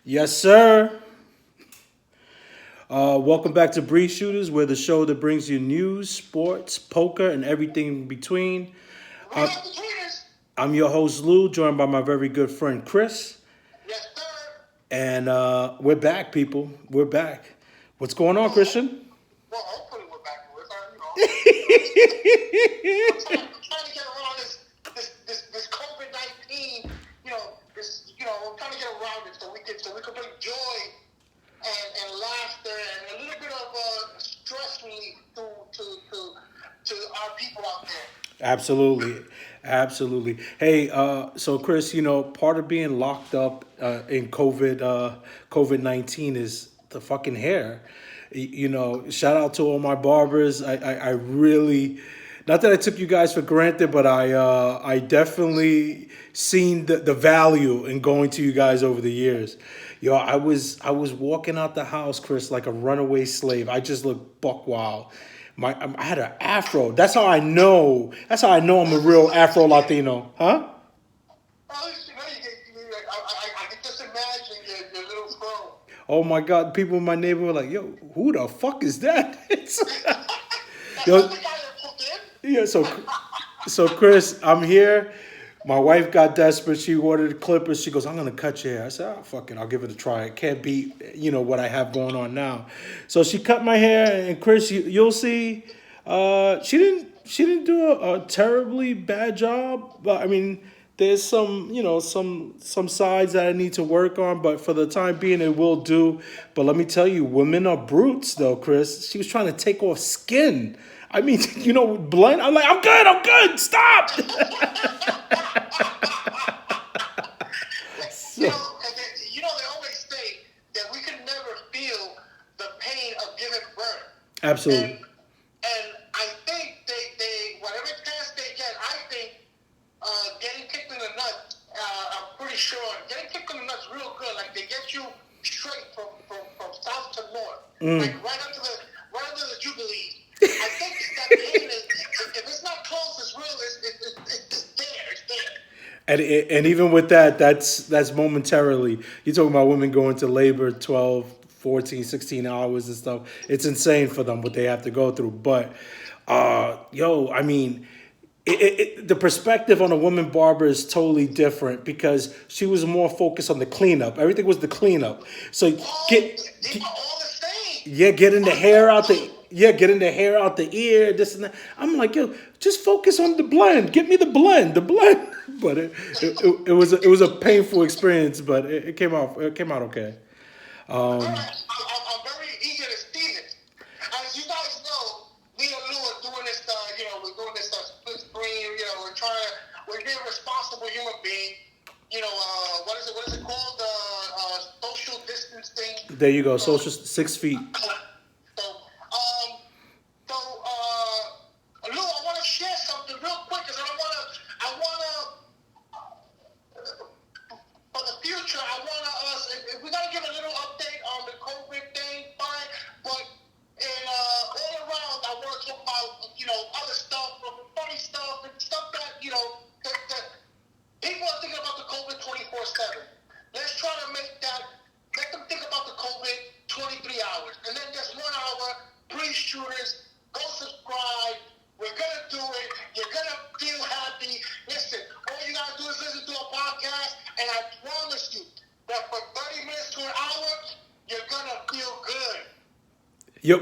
Yes, sir. Welcome back to Breeze Shooters, where the show that brings you news, sports, poker, and everything in between. We Uh, got the tweeters. I'm your host, Lou, joined by my very good friend, Chris. Yes, sir. And we're back, people. We're back. What's going on, Well, Christian? hopefully we're back with I'm trying to get around this COVID-19. We're trying to get around it so we can bring joy and laughter and a little bit of stress relief to our people out there. Absolutely. Absolutely. Hey, so Chris, part of being locked up in COVID-19 is the fucking hair. Shout out to all my barbers. I really, not that I took you guys for granted, but I definitely seen the value in going to you guys over the years. I was walking out the house, Chris, like a runaway slave. I just looked buck wild. I had an afro. That's how I know. That's how I know I'm a real Afro Latino, huh? I can just imagine your little fro. Oh my God! People in my neighborhood were like, "Yo, who the fuck is that?" That's Yo, not the guy that put in. yeah. So Chris, I'm here. My wife got desperate. She ordered the clippers. She goes, "I'm gonna cut your hair." I said, "Oh fuck it, I'll give it a try. It can't beat what I have going on now." So she cut my hair, and Chris, you'll see. She didn't do a terribly bad job, but I mean, there's some sides that I need to work on. But for the time being, it will do. But let me tell you, women are brutes, though, Chris. She was trying to take off skin. I mean, blend. I'm like, I'm good. Stop. You So, know, they always say that we can never feel the pain of giving birth. And absolutely. and I think they whatever chance they get, I think getting kicked in the nuts, I'm pretty sure getting kicked in the nuts real good. Like they get you straight from south to north, like right under the jubilees. I think that pain is if it's not close, it's real. It's there. It's there. And even with that, that's momentarily. You're talking about women going to labor 12, 14, 16 hours and stuff. It's insane for them what they have to go through. But I mean, the perspective on a woman barber is totally different because she was more focused on the cleanup. Everything was the cleanup. So They are all the same. yeah, getting the hair out the ear, this and that. I'm like, yo, just focus on the blend. Get me the blend. But it was a painful experience, but it came out okay. All right, I'm very eager to see this. As you guys know, me and Lou are doing this. We're doing this split screen. We're being responsible human being. What is it called? Social distancing. There you go. Social 6 feet. So, Lou, I want to share something real quick because I want to, for the future, I want us, if we got to give a little update on the COVID thing, fine, but all around, I want to talk about, other stuff, funny stuff, and stuff that people are thinking about the COVID 24/7. Let's try to make them think about the COVID 23 hours. And then just 1 hour, Breeze Shooters, go subscribe. We're going to do it. You're going to feel happy. Listen, all you got to do is listen to a podcast, and I promise you that for 30 minutes to an hour, you're going to feel good.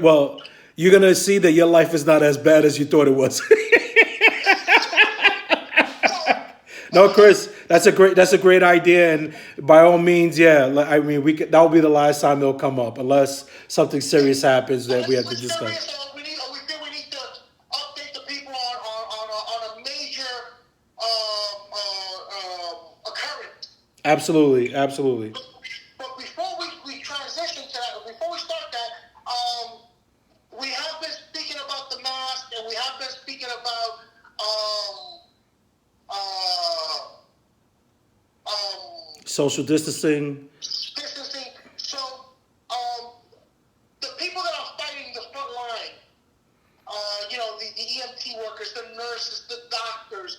Well, you're gonna see that your life is not as bad as you thought it was. So, No, Chris, that's a great idea, and by all means, yeah. I mean, that'll be the last time they'll come up, unless something serious happens that we have to switch discuss. serious, or we feel we need to update the people on a major occurrence. Absolutely, absolutely. But before we transition to that, before we start that, we have been speaking about the mask, and we have been speaking about uh, Social distancing. distancing. So, the people that are fighting the front line, the EMT workers, the nurses, the doctors,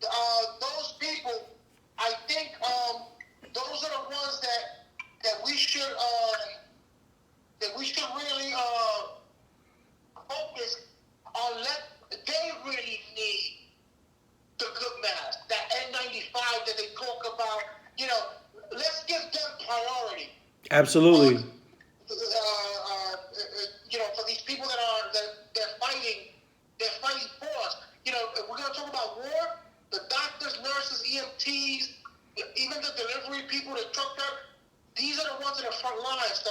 those people, I think they talk about, let's give them priority. Absolutely. For these people they're fighting for us. If we're gonna talk about war, the doctors, nurses, EMTs, even the delivery people, the truck driver, these are the ones in the front lines. So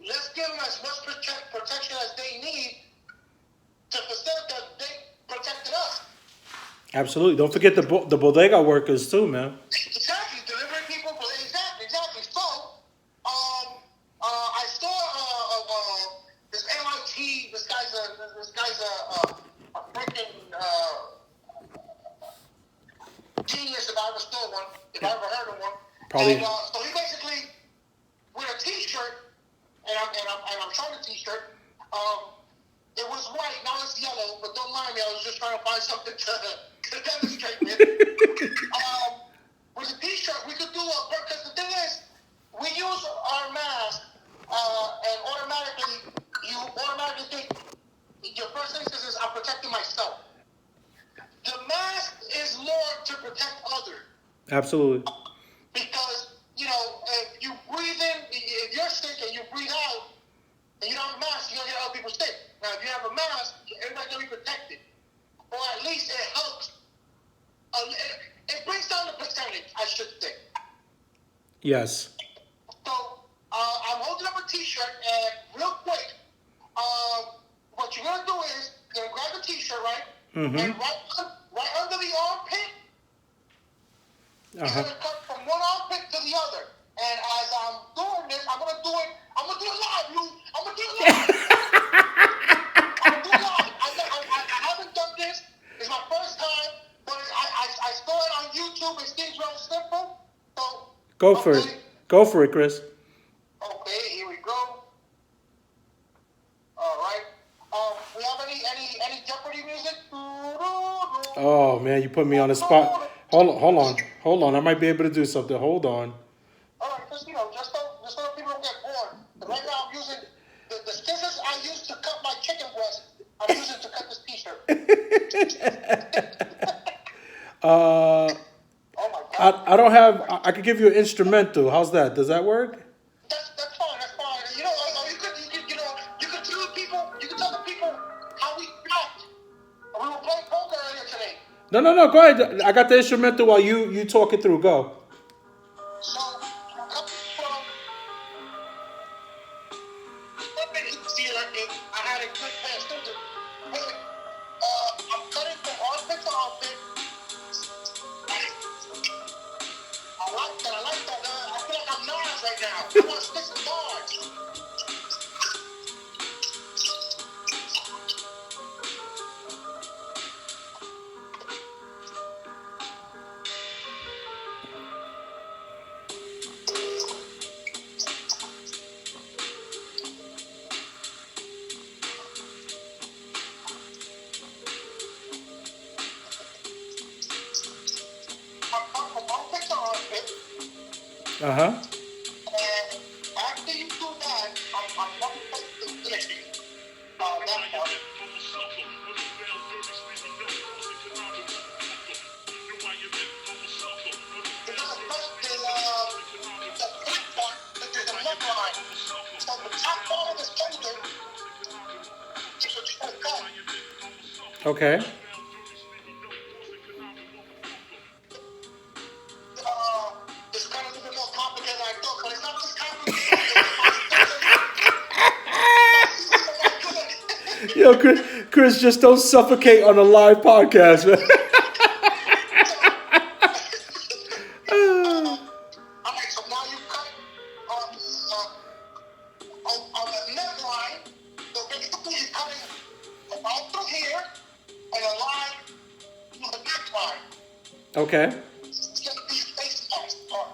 let's give them as much protection as they need to facilitate that they protected us. Absolutely. Don't forget the bodega workers too, man. Exactly, delivery people. Exactly. So, I saw this MIT. This guy's a freaking genius. If I ever saw one, if I ever heard of one. Probably. And, so he basically with a T-shirt, and I'm showing the T-shirt. It was white, now it's yellow, but don't mind me. I was just trying to find something to demonstrate with. With a T-shirt, we could do because the thing is, we use our mask, and you automatically think your first instinct is I'm protecting myself. The mask is more to protect others. Absolutely. Because, if you breathe in, if you're sick and you breathe out, and you don't have a mask, you're going to get other people sick. Now, if you have a mask, everybody's going to be protected. Or at least it helps. It brings down the percentage, I should say. Yes. So, I'm holding up a T-shirt, and real quick, what you're going to do is, you're going to grab the T-shirt, right? Mm-hmm. And right under the armpit, you're Uh-huh. going to cut from one armpit to the other. And as I'm doing this, I'm going to do it live, Lou. I'm going to do it live. I'm going to do it live. I haven't done this. It's my first time. But I saw it on YouTube. It seems real simple. So, Go for it. Go for it, Chris. Okay, here we go. All right. We have any Jeopardy music? Oh man, you put me on the spot. Hold on. I might be able to do something. Hold on. All right, just so people don't get bored. But right now I'm using the scissors I used to cut my chicken breast. I'm using to cut this T-shirt. Oh my God. I don't have. I could give you an instrumental. How's that? Does that work? That's fine. That's fine. You could tell the people. You could tell the people how we met. We were playing poker earlier today. No. Go ahead. I got the instrumental while you talk it through. Go. So, coming from, I had a good pair of scissors. I'm cutting from armpit to armpit. I like that. I feel like I'm Nas right now. I want to stick some bars. Uh-huh. And after you do that, I'm going to put the finishing. That part. Because the black part, there's a left line. So the top part of the shoulder is what you're going to cut. Okay. It's kind of a little bit more complicated than I thought, but it's not just complicated. Yo, Chris, just don't suffocate on a live podcast, man. Alright, so now you cut on the neck line. So basically you're cutting about through here and a line through the neck line. Okay. It's going to be face mask part.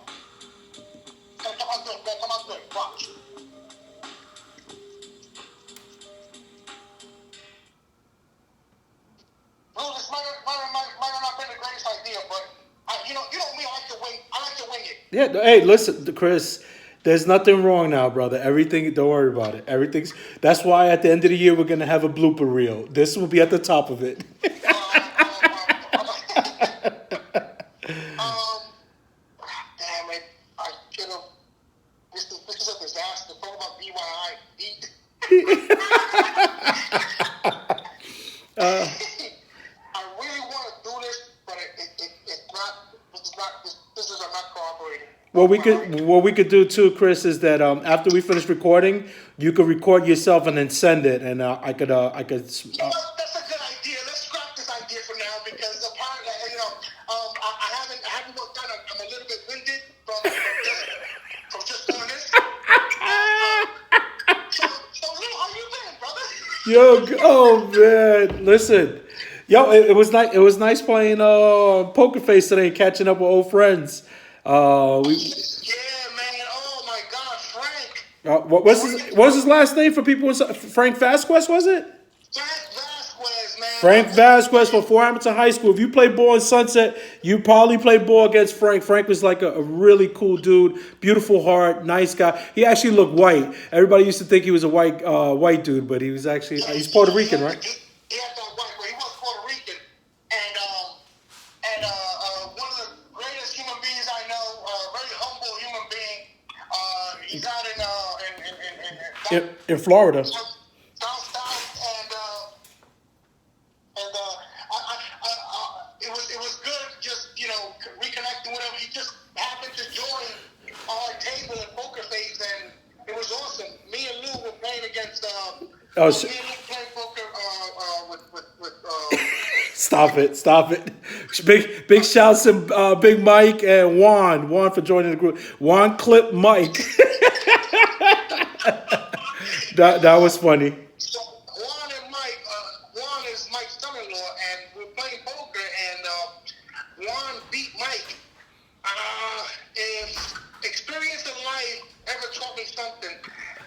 Come on through it. Watch. Well, this might not be the greatest idea, but you know me, I like to wing it. Yeah. Hey, listen, Chris. There's nothing wrong now, brother. Everything. Don't worry about it. Everything's. That's why at the end of the year we're gonna have a blooper reel. This will be at the top of it. What we could do too, Chris, is that after we finish recording, you could record yourself and then send it, and I could. You know what? That's a good idea. Let's scrap this idea for now because apparently, I haven't worked on it. I'm a little bit winded from just doing this. So Lou, how you been, brother? Oh man, listen, yo, it was nice. It was nice playing Poker Face today, and catching up with old friends. We Yeah, man. Oh my God, Frank. what's his last name for people? Frank Vasquez, was it? Frank Vasquez, man. Frank Vasquez from Fort Hamilton High School. If you play ball in Sunset, you probably played ball against Frank. Frank was like a really cool dude, beautiful heart, nice guy. He actually looked white. Everybody used to think he was a white dude, but he was actually he's Puerto Rican, right? He had that white, but he was Puerto Rican, and one of the greatest human beings I know, very humble human being. He's out In Florida. down south, and it was good just reconnecting with him. He just happened to join our table at Poker Face, and it was awesome. Me and Lou were playing against. Me and Lou played poker with Stop it. Big shouts to Big Mike and Juan for joining the group. Juan clipped Mike. that was funny. So Juan and Mike, Juan is Mike's son-in-law, and we're playing poker, and Juan beat Mike. If experience in life ever taught me something,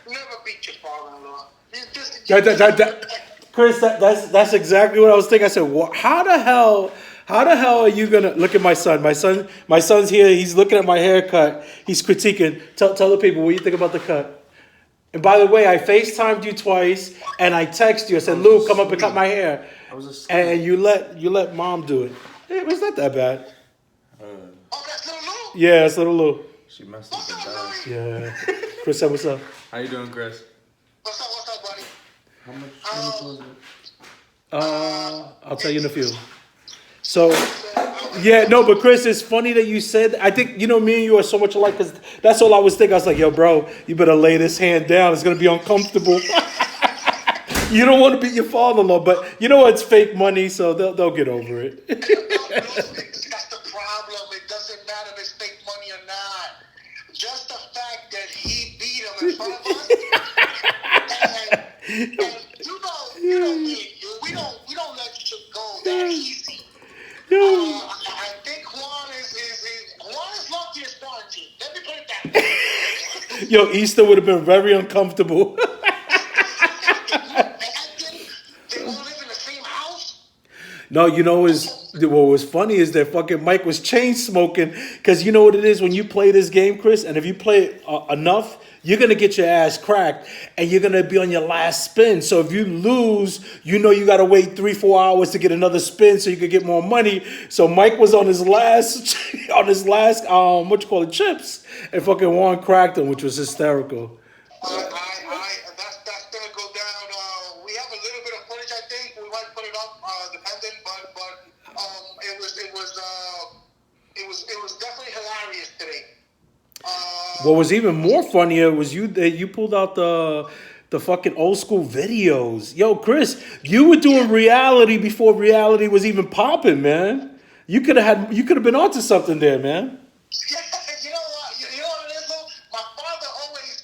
never beat your father-in-law. Chris, that's exactly what I was thinking. I said, how the hell are you gonna look at my son? My son's here. He's looking at my haircut. He's critiquing. Tell the people what you think about the cut. And by the way, I FaceTimed you twice, and I texted you. I said, Lou, come up and cut my hair. And you let mom do it. It was not that bad. Oh, that's little Lou? Yeah, it's little Lou. She messed up the dice. Yeah. Chris said, what's up? How you doing, Chris? What's up, buddy? How much was it? I'll tell you in a few. So, yeah, no, but Chris, it's funny that you said, I think, me and you are so much alike, because that's all I was thinking. I was like, yo, bro, you better lay this hand down. It's going to be uncomfortable. You don't want to beat your father-in-law, but you know what? It's fake money, so they'll get over it. That's the problem. It doesn't matter if it's fake money or not. Just the fact that he beat him in front of us, and you know me, we don't let shit go that easy. I think Juan is lucky as quarantine. Let me put it that way. Yo, Easter would have been very uncomfortable. They all live in the same house. No, what was funny is that fucking Mike was chain smoking, because you know what it is when you play this game, Chris, and if you play it enough, you're going to get your ass cracked, and you're going to be on your last spin. So if you lose, you got to wait 3-4 hours to get another spin so you could get more money. So Mike was on his last chips, and fucking Juan cracked him, which was hysterical. That's gonna go down. We have a little bit of footage. I think we might put it up, depending. But it was definitely hilarious today. What was even more funnier was you pulled out the fucking old school videos. Yo, Chris, you were doing reality before reality was even popping, man. You could have been onto something there, man. Yeah, you know what? You know what it is, though? My father always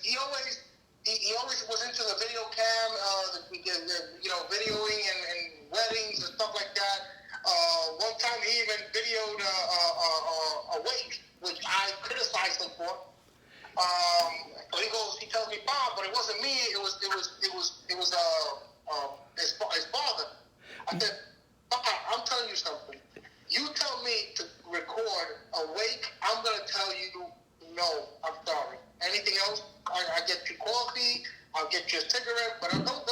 was into the video cam, videoing and weddings and stuff like that. One time he even videoed a wake, which I criticized him for. He tells me, Bob, but it wasn't me. It was his father. I said, Bob, I'm telling you something. You tell me to record a wake, I'm gonna tell you no. I'm sorry. Anything else? I get you coffee. I'll get you a cigarette. But don't.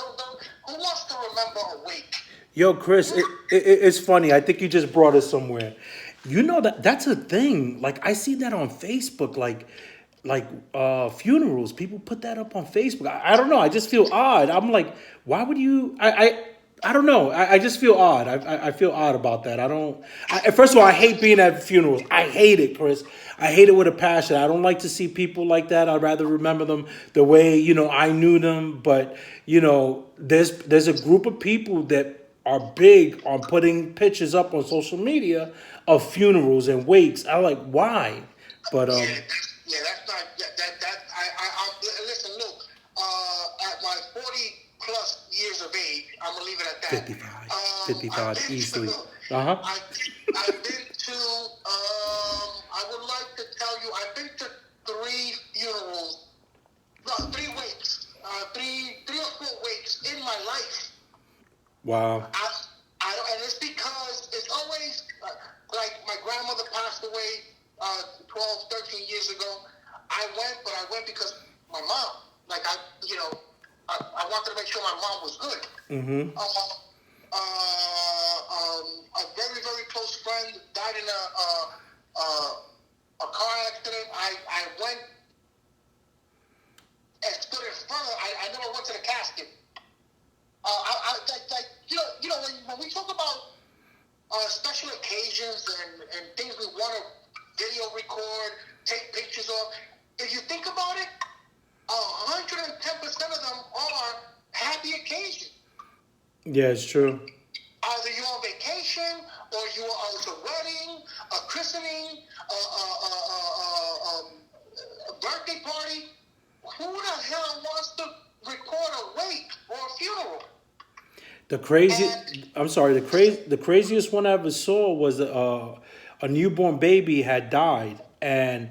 Who wants to remember a wake? Yo, Chris, it's funny. I think you just brought us somewhere. You know that's a thing. Like I see that on Facebook. Like funerals. People put that up on Facebook. I don't know. I just feel odd. I'm like, why would you? I don't know. I just feel odd. I feel odd about that. I don't. First of all, I hate being at funerals. I hate it, Chris. I hate it with a passion. I don't like to see people like that. I'd rather remember them the way I knew them. But there's a group of people that are big on putting pictures up on social media of funerals and wakes. I like why, but Yeah, that's not listen. Look, at my 40 plus years of age, I'm gonna leave it at that. 55 easily. I've been to. I would like to tell you, I've been to 3 funerals, no, 3 wakes, 3 or 4 wakes in my life. Wow. And it's because it's always like my grandmother passed away 12, 13 years ago. I went because my mom, like I wanted to make sure my mom was good. Mm-hmm. A very, very close friend died in a car accident. I went and stood in front of. I never went to the casket. When we talk about special occasions and things we want to video record, take pictures of, if you think about it, 110% of them are happy occasions. Yeah, it's true. Either you're on vacation, or you are at a wedding, a christening, a birthday party. Who the hell wants to record a wake or a funeral? The craziest one I ever saw was a newborn baby had died, and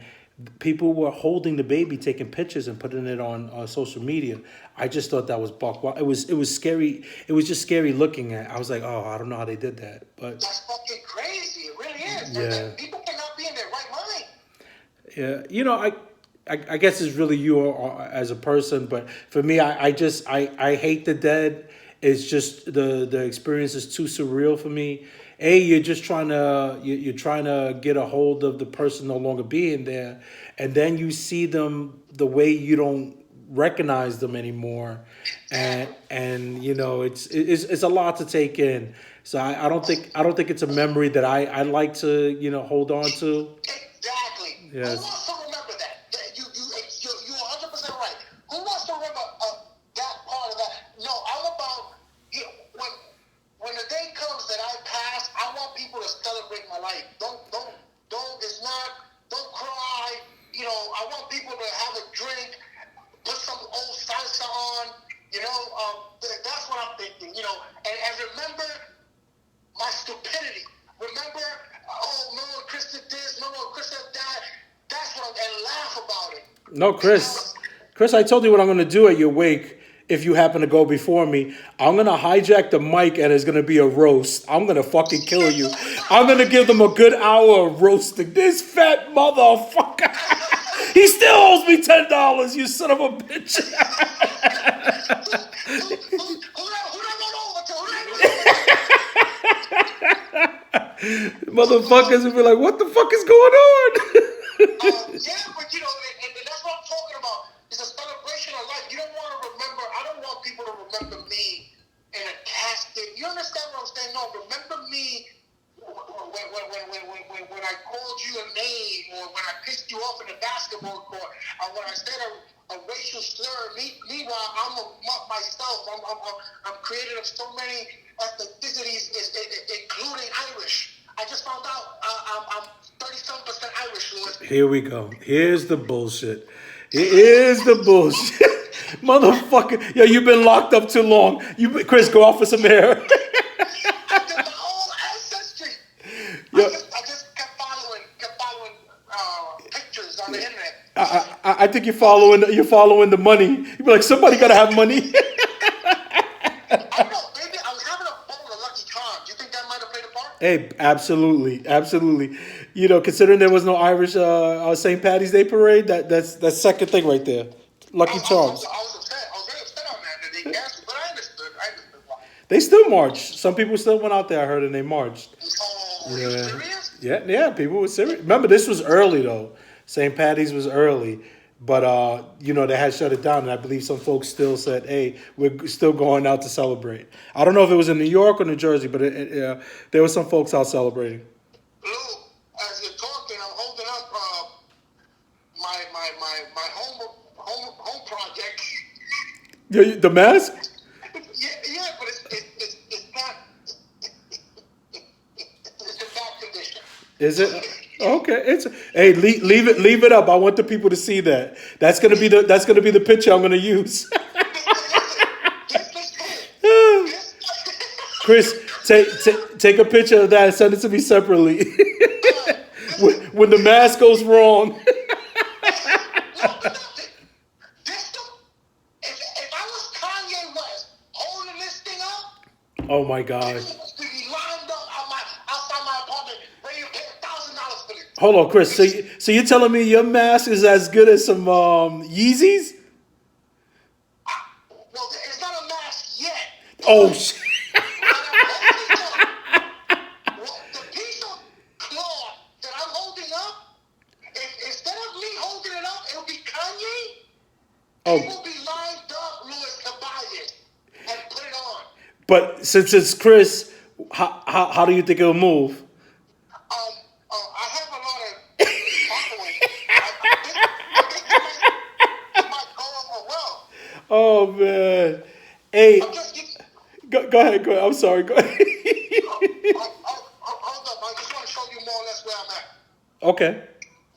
people were holding the baby, taking pictures and putting it on social media. I just thought that was buck wild. It was scary. It was just scary looking at. I was like, oh, I don't know how they did that, but that's fucking crazy. It really is. Yeah. People cannot be in their right mind. Yeah, I guess it's really you as a person, but for me, I hate the dead. It's just the experience is too surreal for me. You're just trying to get a hold of the person no longer being there, and then you see them the way you don't recognize them anymore, and it's a lot to take in. So I don't think it's a memory that I like to hold on to. Exactly. Yes. Who wants to remember that? You're 100% right. Who wants to remember that part of that? No, I'm about when the day comes that I pass, I want people to celebrate my life. Don't cry. I want people to have a drink, put some old salsa on. That's what I'm thinking. And remember my stupidity. Remember, no, Chris did this, no, Chris did that. That's what and laugh about it. No, Chris, I told you what I'm going to do at your wake. If you happen to go before me, I'm going to hijack the mic and it's going to be a roast. I'm going to fucking kill you. I'm going to give them a good hour of roasting. This fat motherfucker. He still owes me $10, you son of a bitch. Who Motherfuckers will be like, what the fuck is going on? Yeah, but and that's what I'm talking about. It's a celebration of life. You don't want to remember. I don't want people to remember me in a casket. You understand what I'm saying? No, remember me when I called you a name, or when I pissed you off in the basketball court, or when I said a racial slur. Meanwhile, I'm myself. I'm created of so many ethnicities, including Irish. I just found out I'm 37% Irish, Louis. Here we go. Here's the bullshit. Here's the bullshit. Motherfucker. Yo, you've been locked up too long. Chris, go out for some air. I did my whole ancestry. Yo. I just kept following pictures on the internet. I think you're following the money. You be like, somebody gotta have money. I don't know. Maybe I was having a bowl of Lucky Charms. You think that might have played a part? Hey, absolutely. Considering there was no Irish St. Patty's Day parade, that's second thing right there. Lucky Charms. I was upset. I was very upset on that they canceled, but I understood why. They still marched. Some people still went out there, I heard, and they marched. Oh, are you serious? Yeah, people were serious. Remember, this was early, though. St. Patty's was early. But you know, they had shut it down, and I believe some folks still said, "Hey, we're still going out to celebrate." I don't know if it was in New York or New Jersey, but there were some folks out celebrating. Lou, as you're talking, I'm holding up my home project. The mask? Yeah, but it's not. It's in bad condition. Is it? Okay, it's hey, leave it up. I want the people to see that. That's gonna be the picture I'm gonna use. This is Chris, take a picture of that and send it to me separately. when the mask goes wrong. If I was Kanye West holding this thing up, Oh my God. people would be lined up outside my apartment ready to pay $1,000 for this. Hold on, Chris. So you're telling me your mask is as good as some Yeezys? Well, it's not a mask yet. Oh shit. The piece of cloth that I'm holding up, instead of me holding it up, it'll be Kanye. Oh. People be lined up, Louis, to buy it and put it on. But since it's Chris, how do you think it'll move? I have a lot of following. This might go over well. Oh man. Hey, I'm just go ahead. I'm sorry. Go ahead. hold up. I just want to show you more or less where I'm at. Okay.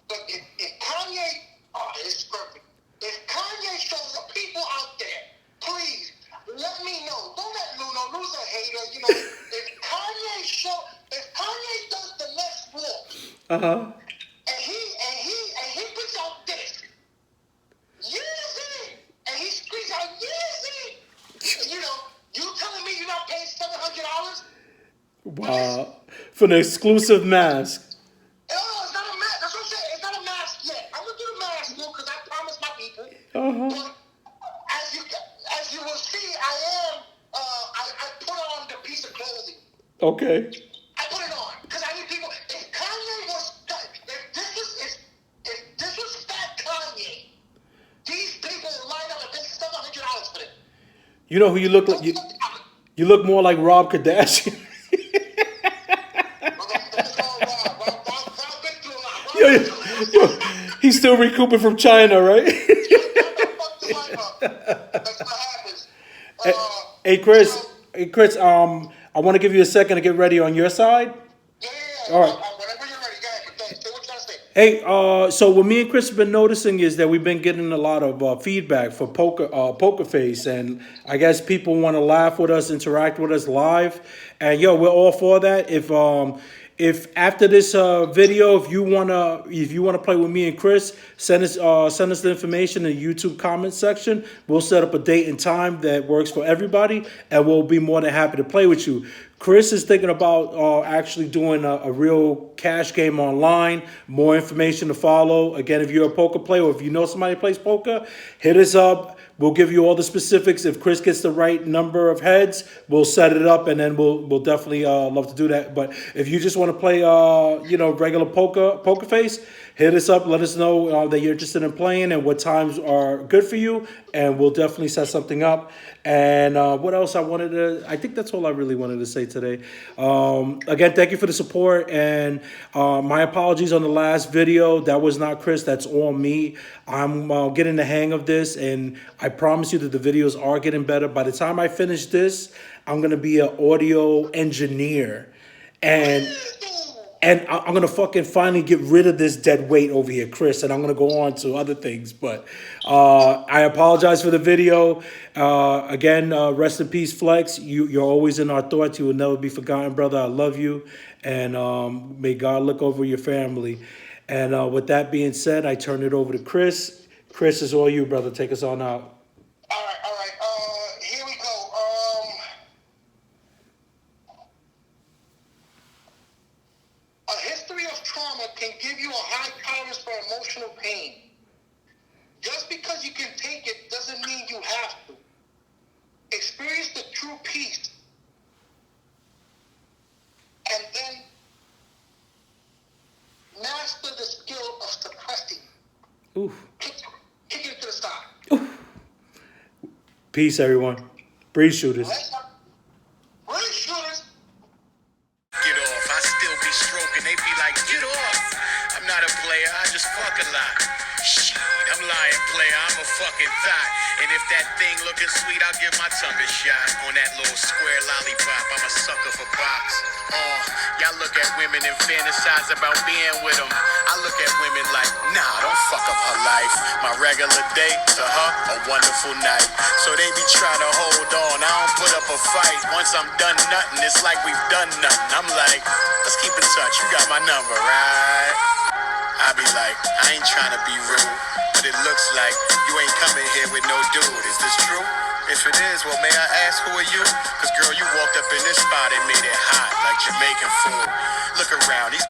But if Kanye, it's perfect. If Kanye shows up, people out there, please let me know. Don't let Lou know. Lou's a hater. You know, if Kanye does the next walk, and he puts out this, Yeezy, and he screams out Yeezy, you know, you telling me you're not paying $700? Wow. For the exclusive mask. No, it's not a mask. That's what I'm saying. It's not a mask yet. I'm gonna do the mask, Lou, because I promised my people. But as you will see, I put on the piece of clothing. Okay. I put it on because I need people. If Kanye was, if this was fat Kanye, these people would line up and pay $700 for it. You know who you look like? You look more like Rob Kardashian. Yo, he's still recouping from China, right? That's what happens. Hey, Chris. Hey, Chris. I want to give you a second to get ready on your side. Yeah. All right. Whenever you're ready, go ahead. But say what you gotta say. Hey, so what me and Chris have been noticing is that we've been getting a lot of feedback for Poker Face, and I guess people want to laugh with us, interact with us live, and yo, we're all for that. If after this video, if you wanna play with me and Chris, send us the information in the YouTube comment section. We'll set up a date and time that works for everybody, and we'll be more than happy to play with you. Chris is thinking about actually doing a real cash game online. More information to follow. Again, if you're a poker player or if you know somebody who plays poker, hit us up. We'll give you all the specifics. If Chris gets the right number of heads, we'll set it up, and then we'll definitely love to do that. But if you just want to play, regular poker face, hit us up. Let us know that you're interested in playing and what times are good for you, and we'll definitely set something up. And what else I think that's all I really wanted to say today. Again, thank you for the support, and my apologies on the last video. That was not Chris. That's all me. I'm getting the hang of this, and I promise you that the videos are getting better. By the time I finish this, I'm going to be an audio engineer, and I'm going to fucking finally get rid of this dead weight over here, Chris, and I'm going to go on to other things. But I apologize for the video. Again, rest in peace, Flex. You're always in our thoughts. You will never be forgotten, brother. I love you, and may God look over your family. And with that being said, I turn it over to Chris. Chris, it's all you, brother. Take us on out. All right. Here we go. A history of trauma can give you a high tolerance for emotional pain. Just because you can take it doesn't mean you have to. Experience the true peace. And then master the skill of suppressing. Oof. Peace, everyone. Breeze shooters. Really shooters. Get off. I still be stroking. They be like, get off. I'm not a player. I just fuck a lot. Shit, I'm lying player. I'm a fucking thought. And if that thing looking sweet, I'll give my tongue a shot on that little square lollipop. I'm a sucker for box. Oh, y'all look at women and fantasize about being with them. I look at women like, nah, don't fuck up her life. My regular day to her, a wonderful night. So they be trying to hold on. I don't put up a fight. Once I'm done nothing, it's like we've done nothing. I'm like, let's keep in touch. You got my number, right? I be like, I ain't trying to be rude, but it looks like you ain't coming here with no dude. Is this true? If it is, well, may I ask who are you? Cause girl, you walked up in this spot and made it hot like Jamaican food. Look around, these